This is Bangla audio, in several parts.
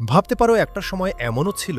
ভাবতে পারো একটা সময় এমনও ছিল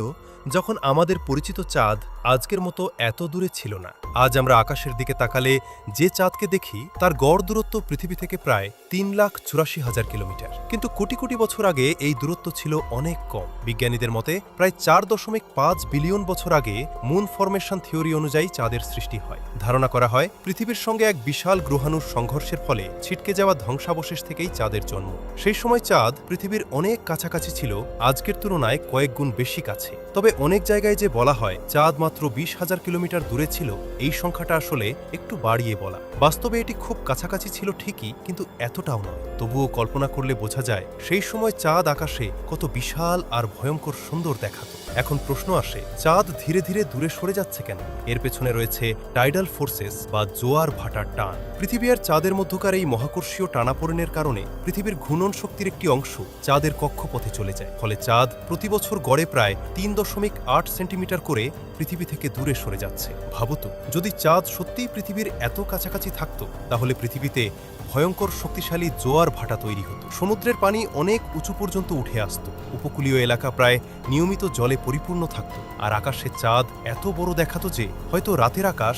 যখন আমাদের পরিচিত চাঁদ আজকের মতো এত দূরে ছিল না। আজ আমরা আকাশের দিকে তাকালে যে চাঁদকে দেখি তার গড় দূরত্ব পৃথিবী থেকে প্রায় ৩,৮৪,০০০ কিলোমিটার। কিন্তু কোটি কোটি বছর আগে এই দূরত্ব ছিল অনেক কম। বিজ্ঞানীদের মতে প্রায় ৪.৫ বিলিয়ন বছর আগে মুন ফরমেশন থিওরি অনুযায়ী চাঁদের সৃষ্টি হয়। ধারণা করা হয় পৃথিবীর সঙ্গে এক বিশাল গ্রহাণুর সংঘর্ষের ফলে ছিটকে যাওয়া ধ্বংসাবশেষ থেকেই চাঁদের জন্ম। সেই সময় চাঁদ পৃথিবীর অনেক কাছাকাছি ছিল, আজকের তুলনায় কয়েক গুণ বেশি কাছে। তবে অনেক জায়গায় যে বলা হয় চাঁদ মাত্র ২০,০০০ কিলোমিটার দূরে ছিল, এই সংখ্যাটা আসলে একটু বাড়িয়ে বলা। বাস্তবে এটি খুব কাছাকাছি ছিল ঠিকই, কিন্তু এতটাও নয়। তবুও কল্পনা করলে বোঝা যায় সেই সময় চাঁদ আকাশে কত বিশাল আর ভয়ঙ্কর সুন্দর দেখাতো। এখন প্রশ্ন আসে, চাঁদ ধীরে ধীরে দূরে সরে যাচ্ছে কেন? এর পেছনে রয়েছে টাইডাল ফোর্সেস বা জোয়ার ভাটার টান। পৃথিবী আর চাঁদের মধ্যকার এই মহাকর্ষীয় টানাপোড়েনের কারণে পৃথিবীর ঘূর্ণন শক্তির একটি অংশ চাঁদের কক্ষপথে চলে যায়। ফলে চাঁদ প্রতি বছর গড়ে প্রায় ৩.৮ সেন্টিমিটার করে পৃথিবী থেকে দূরে সরে যাচ্ছে। ভাবতো, যদি চাঁদ সত্যিই পৃথিবীর এত কাছাকাছি থাকতো, তাহলে পৃথিবীতে ভয়ঙ্কর শক্তিশালী জোয়ার ভাটা তৈরি হতো। সমুদ্রের পানি অনেক উঁচু পর্যন্ত উঠে আসত, উপকূলীয় এলাকা প্রায় নিয়মিত জলে পরিপূর্ণ থাকত, আর আকাশে চাঁদ এত বড় দেখাতো যে হয়তো রাতের আকাশ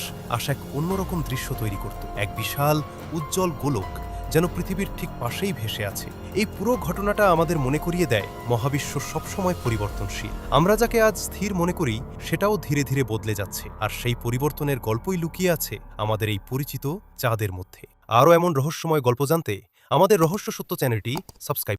এক অন্যরকম দৃশ্য তৈরি করত। এক বিশাল উজ্জ্বল গোলক যেন পৃথিবীর ঠিক পাশেই ভেসে আছে। এই পুরো ঘটনাটা আমাদের মনে করিয়ে দেয় মহাবিশ্ব সবসময় পরিবর্তনশীল। আমরা যাকে আজ স্থির মনে করি সেটাও ধীরে ধীরে বদলে যাচ্ছে, আর সেই পরিবর্তনের গল্পই লুকিয়ে আছে আমাদের এই পরিচিত চাঁদের মধ্যে। আরও এমন রহস্যময় গল্প জানতে আমাদের রহস্য সত্য চ্যানেলটি সাবস্ক্রাইব